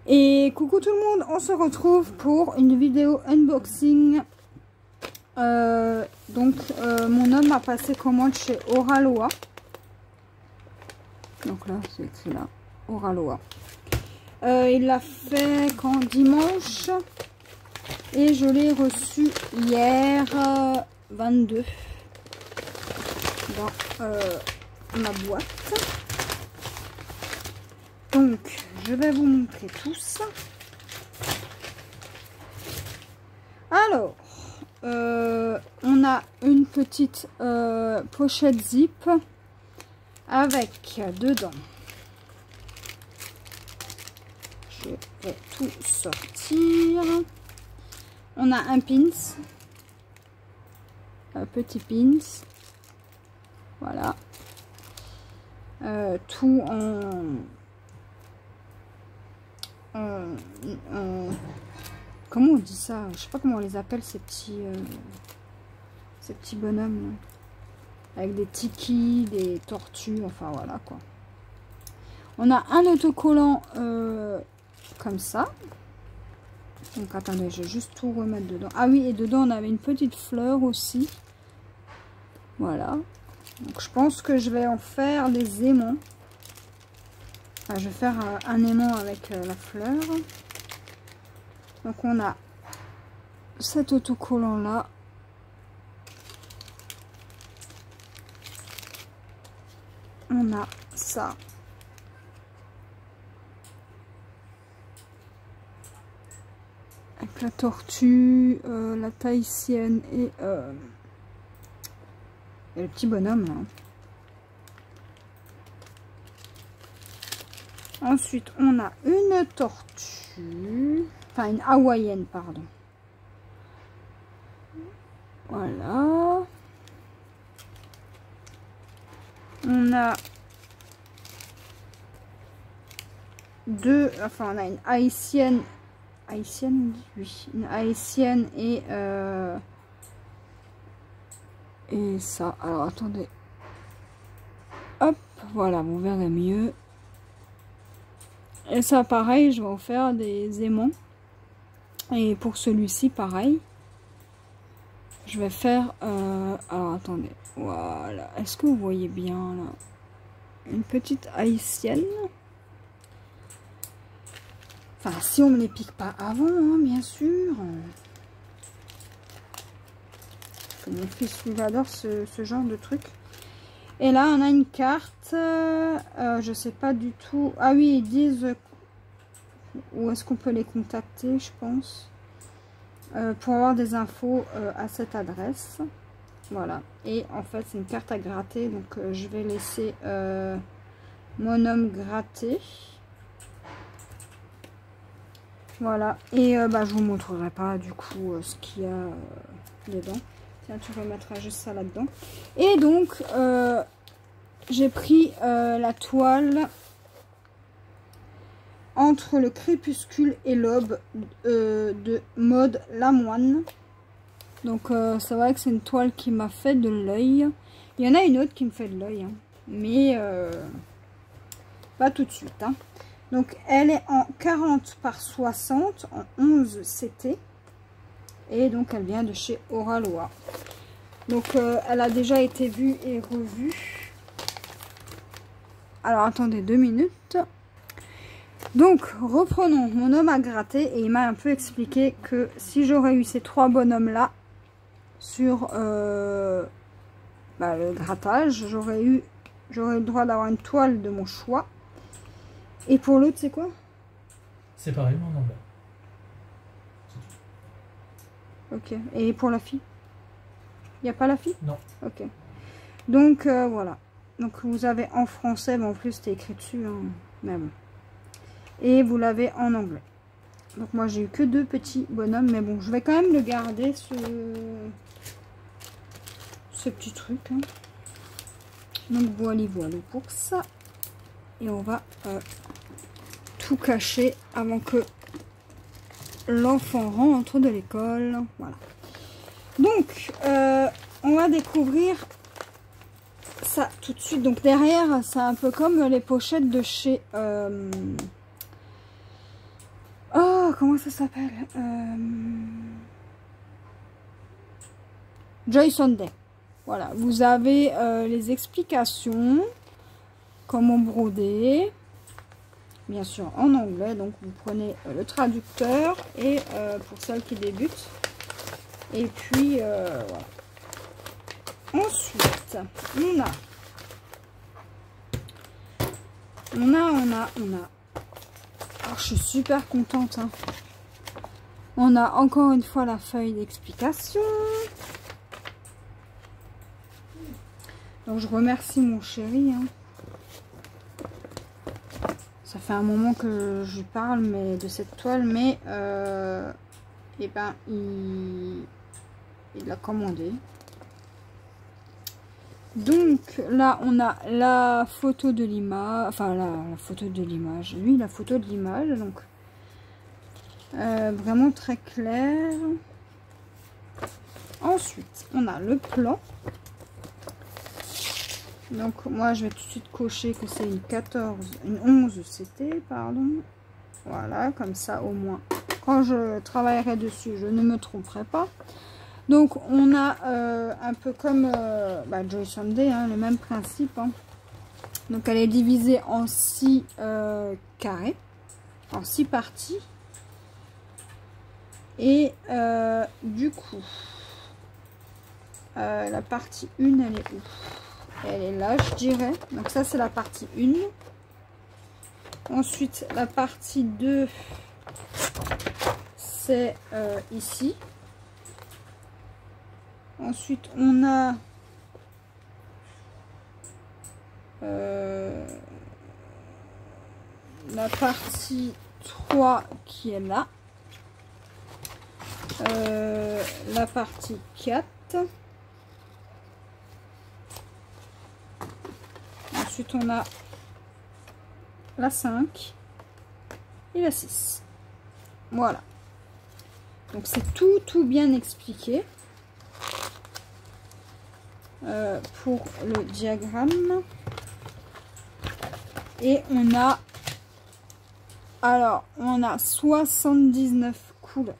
Et coucou tout le monde, on se retrouve pour une vidéo unboxing. Mon homme a passé commande chez Oraloa. Donc là, c'est écrit là, Oraloa. Il l'a fait quand dimanche. Et je l'ai reçu hier 22 dans ma boîte. Donc, je vais vous montrer tout ça. Alors, on a une petite pochette zip avec dedans. Je vais tout sortir. On a un pins, un petit pins. Voilà. Tout comment on dit ça? Je sais pas comment on les appelle ces petits bonhommes là. Avec des tikis, des tortues, enfin voilà quoi. On a un autocollant comme ça. Donc attendez, je vais juste tout remettre dedans. Ah oui, et dedans on avait une petite fleur aussi. Voilà. Donc je pense que je vais en faire des aimants. Enfin, je vais faire un aimant avec la fleur. Donc on a cet autocollant là. On a ça. Avec la tortue, la tahitienne et le petit bonhomme là. Ensuite, on a une tortue, enfin une hawaïenne, pardon. Voilà. On a deux, enfin on a une haïtienne, haïtienne, oui, une haïtienne et ça. Alors attendez, hop, voilà, vous verrez mieux. Et ça, pareil, je vais en faire des aimants. Et pour celui-ci, pareil. Je vais faire... alors, attendez. Voilà. Est-ce que vous voyez bien, là? Une petite haïtienne. Enfin, si on ne les pique pas avant, hein, bien sûr. Que mon fils, lui, adore ce genre de truc. Et là, on a une carte, je sais pas du tout. Ah oui, ils disent où est-ce qu'on peut les contacter, je pense, pour avoir des infos à cette adresse. Voilà. Et en fait, c'est une carte à gratter, donc je vais laisser mon homme gratter. Voilà. Et je vous montrerai pas du coup ce qu'il y a dedans. Tiens, tu remettras juste ça là-dedans. Et donc, j'ai pris la toile entre le crépuscule et l'aube de Maude Lamoine. Donc, c'est vrai que c'est une toile qui m'a fait de l'œil. Il y en a une autre qui me fait de l'œil, hein, mais pas tout de suite. Hein. Donc, elle est en 40 par 60, en 11 CT. Et donc elle vient de chez Oraloa. Donc elle a déjà été vue et revue. Alors attendez 2 minutes. Donc reprenons. Mon homme a gratté et il m'a un peu expliqué que si j'aurais eu ces 3 bonhommes là sur le grattage, j'aurais eu le droit d'avoir une toile de mon choix. Et pour l'autre c'est quoi? C'est pareil mais en anglais. Ok. Et pour la fille? Il n'y a pas la fille? Non. Ok. Donc, voilà. Donc, vous avez en français. Bon, en plus, c'était écrit dessus. Hein, mais bon. Et vous l'avez en anglais. Donc, moi, j'ai eu que 2 petits bonhommes. Mais bon, je vais quand même le garder, ce petit truc. Hein. Donc, voilà pour ça. Et on va tout cacher avant que l'enfant rentre de l'école. Voilà. Donc, on va découvrir ça tout de suite. Donc derrière, c'est un peu comme les pochettes de chez Oh, comment ça s'appelle? Joy Sunday. Voilà, vous avez les explications, comment broder, bien sûr en anglais, donc vous prenez le traducteur et pour celles qui débutent. Et puis voilà. Ensuite, on a. Alors, je suis super contente. Hein. On a encore une fois la feuille d'explication. Donc je remercie mon chéri. Hein. Ça fait un moment que je lui parle de cette toile, mais eh ben il l'a commandé. Donc là on a la photo de l'image, enfin la photo de l'image, lui la photo de l'image, donc vraiment très clair. Ensuite on a le plan. Donc moi je vais tout de suite cocher que c'est une 11 CT, pardon. Voilà, comme ça au moins quand je travaillerai dessus je ne me tromperai pas. Donc on a un peu comme Joy Sunday, hein, le même principe. Hein. Donc elle est divisée en 6 carrés, en 6 parties. Et du coup, la partie 1 elle est où? Elle est là, je dirais. Donc ça, c'est la partie 1. Ensuite, la partie 2, c'est ici. Ensuite, on a la partie 3 qui est là. La partie 4. Ensuite, on a la 5 et la 6. Voilà. Donc, c'est tout bien expliqué pour le diagramme. Et on a... Alors, on a 79 couleurs.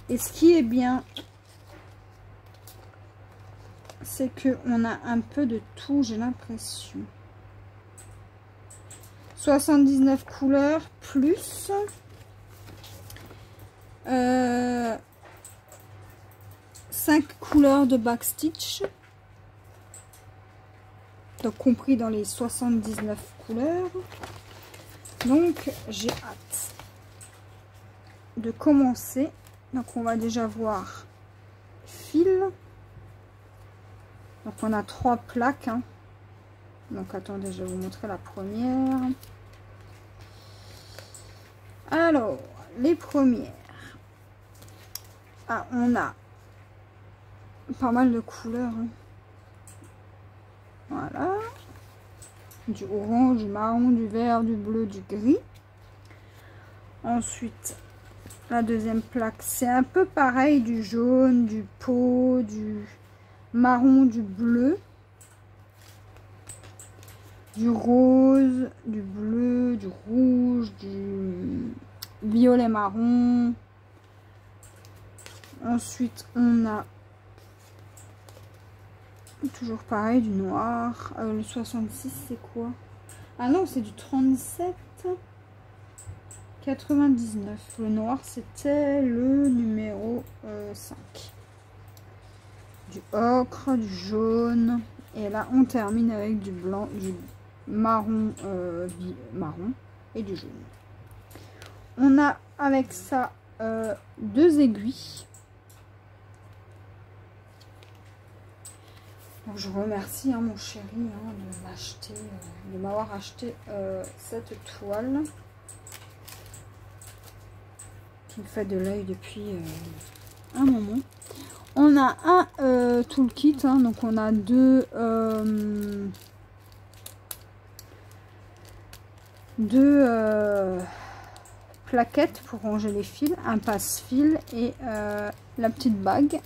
Et ce qui est bien... c'est que on a un peu de tout, j'ai l'impression. 79 couleurs plus 5 couleurs de backstitch. Donc compris dans les 79 couleurs. Donc j'ai hâte de commencer. Donc on va déjà voir fil. Donc on a 3 plaques. Hein. Donc attendez, je vais vous montrer la première. Alors, les premières. Ah, on a pas mal de couleurs. Hein. Voilà. Du orange, du marron, du vert, du bleu, du gris. Ensuite, la deuxième plaque, c'est un peu pareil. Du jaune, du peau, du marron, du bleu, du rose, du bleu, du rouge, du violet marron. Ensuite on a toujours pareil du noir. Le 66 c'est quoi? Ah non, c'est du 37 99. Le noir c'était le numéro 5. Du ocre, du jaune, et là on termine avec du blanc, du marron, marron et du jaune. On a avec ça 2 aiguilles. Donc, je remercie hein, mon chéri hein, de m'avoir acheté cette toile qui me fait de l'œil depuis un moment. On a un toolkit, hein, donc on a deux plaquettes pour ranger les fils, un passe-fil et la petite bague.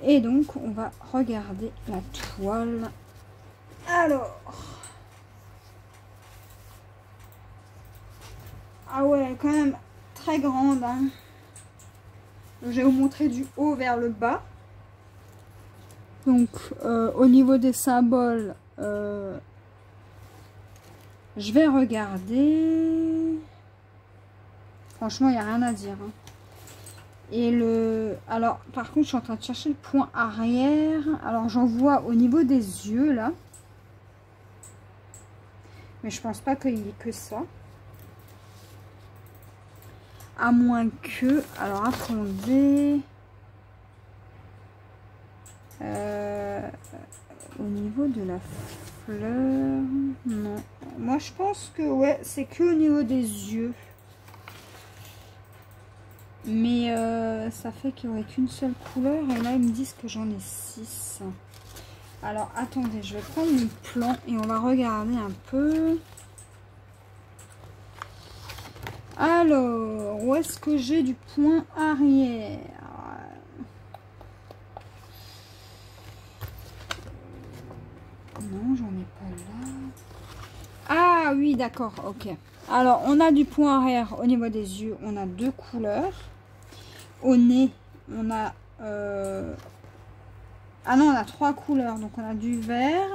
Et donc on va regarder la toile. Alors, Ah ouais, quand même très grande. Hein. Je vais vous montrer du haut vers le bas. Donc, au niveau des symboles, je vais regarder. Franchement, il n'y a rien à dire. Hein. Et le... Alors, par contre, je suis en train de chercher le point arrière. Alors, j'en vois au niveau des yeux, là. Mais je pense pas qu'il y ait que ça. À moins que... Alors, attendez... au niveau de la fleur... Non. Moi, je pense que, ouais, c'est que au niveau des yeux. Mais ça fait qu'il n'y aurait qu'une seule couleur. Et là, ils me disent que j'en ai 6. Alors, attendez, je vais prendre mon plan et on va regarder un peu. Alors, où est-ce que j'ai du point arrière? Non, j'en ai pas là. Ah oui, d'accord, ok. Alors, on a du point arrière au niveau des yeux. On a 2 couleurs. Au nez, on a... Ah non, on a 3 couleurs. Donc, on a du vert,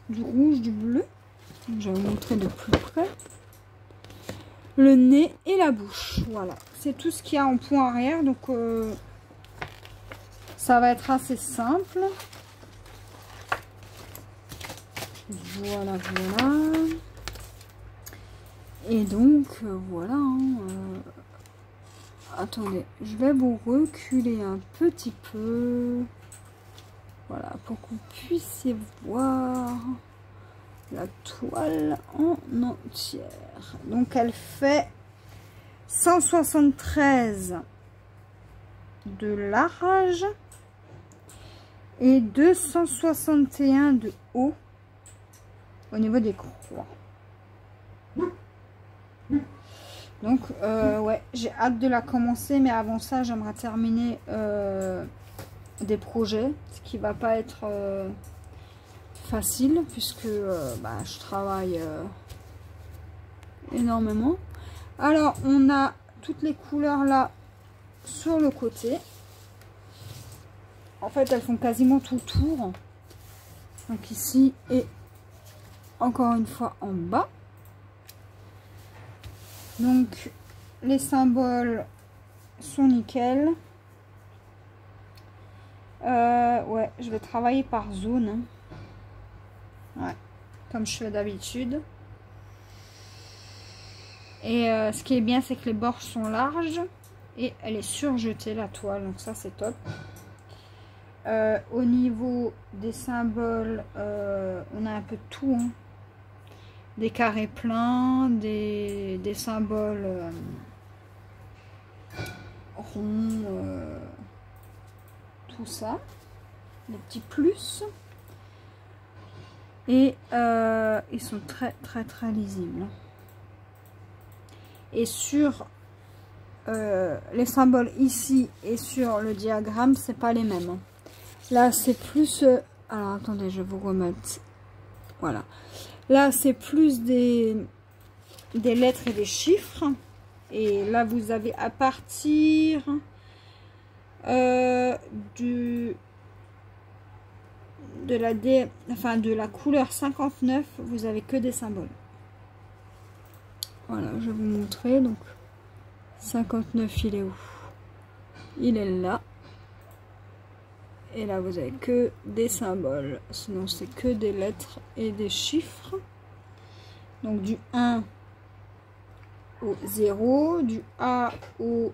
du rouge, du bleu. Je vais vous montrer de plus près. Le nez et la bouche. Voilà. C'est tout ce qu'il y a en point arrière. Donc, ça va être assez simple. Voilà, voilà. Et donc, voilà. Attendez, je vais vous reculer un petit peu. Voilà, pour que vous puissiez voir la toile en entière. Donc, elle fait 173 de large et 261 de haut au niveau des croix. Donc, ouais, j'ai hâte de la commencer, mais avant ça, j'aimerais terminer des projets, ce qui va pas être facile, puisque bah, je travaille énormément. Alors, on a toutes les couleurs là sur le côté. En fait, elles font quasiment tout le tour. Donc ici et encore une fois en bas. Donc, les symboles sont nickel. Ouais, je vais travailler par zone. Hein. Ouais, comme je fais d'habitude. Et ce qui est bien, c'est que les bords sont larges. Et elle est surjetée, la toile. Donc ça, c'est top. Au niveau des symboles, on a un peu de tout. Hein. Des carrés pleins, des symboles ronds, tout ça, des petits plus, et ils sont très lisibles. Et sur les symboles ici et sur le diagramme, c'est pas les mêmes. Là, c'est plus... alors, attendez, je vais vous remettre. Voilà. Là, c'est plus des lettres et des chiffres. Et là, vous avez à partir de la couleur 59, vous avez que des symboles. Voilà, je vais vous montrer. Donc, 59, il est où? Il est là. Et là, vous avez que des symboles. Sinon, c'est que des lettres et des chiffres. Donc, du 1 au 0, du A au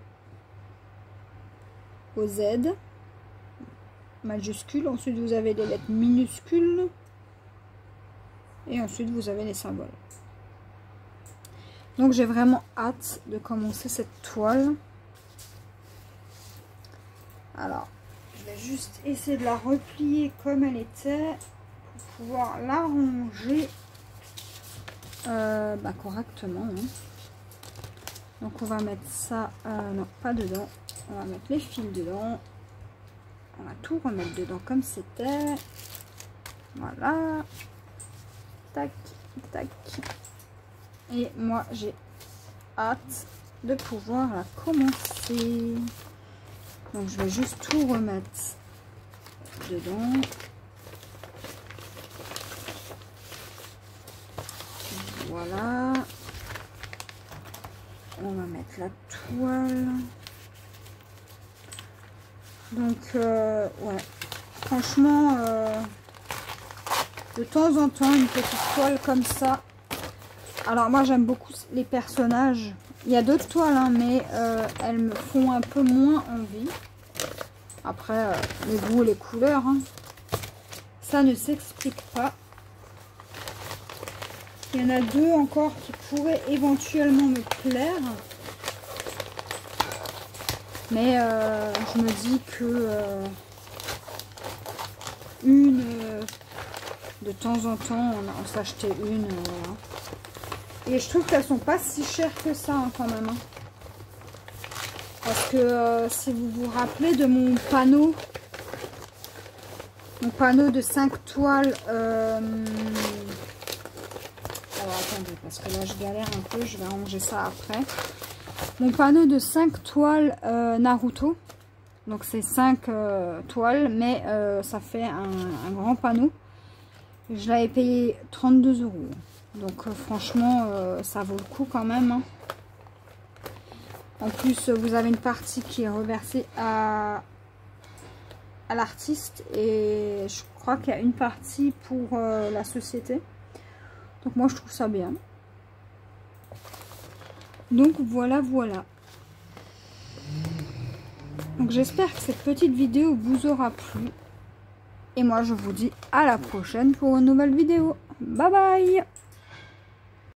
Z, majuscule. Ensuite, vous avez les lettres minuscules. Et ensuite, vous avez les symboles. Donc, j'ai vraiment hâte de commencer cette toile. Alors, je vais juste essayer de la replier comme elle était pour pouvoir la ranger correctement. Hein. Donc, on va mettre ça, non, pas dedans. On va mettre les fils dedans. On va tout remettre dedans comme c'était. Voilà. Tac, tac. Et moi, j'ai hâte de pouvoir la commencer. Donc je vais juste tout remettre dedans. Voilà. On va mettre la toile. Donc ouais, franchement, de temps en temps, une petite toile comme ça. Alors moi j'aime beaucoup les personnages. Il y a d'autres toiles, hein, mais elles me font un peu moins envie. Après, les goûts, les couleurs, hein, ça ne s'explique pas. Il y en a deux encore qui pourraient éventuellement me plaire. Mais je me dis que de temps en temps, on s'achetait une. Voilà. Et je trouve qu'elles sont pas si chères que ça, hein, quand même. Hein. Parce que si vous vous rappelez de mon panneau de 5 toiles. Alors attendez, parce que là je galère un peu, je vais ranger ça après. Mon panneau de 5 toiles Naruto. Donc c'est 5 toiles, mais ça fait un grand panneau. Je l'avais payé 32 €. Donc franchement, ça vaut le coup quand même. Hein. En plus, vous avez une partie qui est reversée à l'artiste. Et je crois qu'il y a une partie pour la société. Donc moi, je trouve ça bien. Donc voilà, voilà. Donc j'espère que cette petite vidéo vous aura plu. Et moi, je vous dis à la prochaine pour une nouvelle vidéo. Bye bye!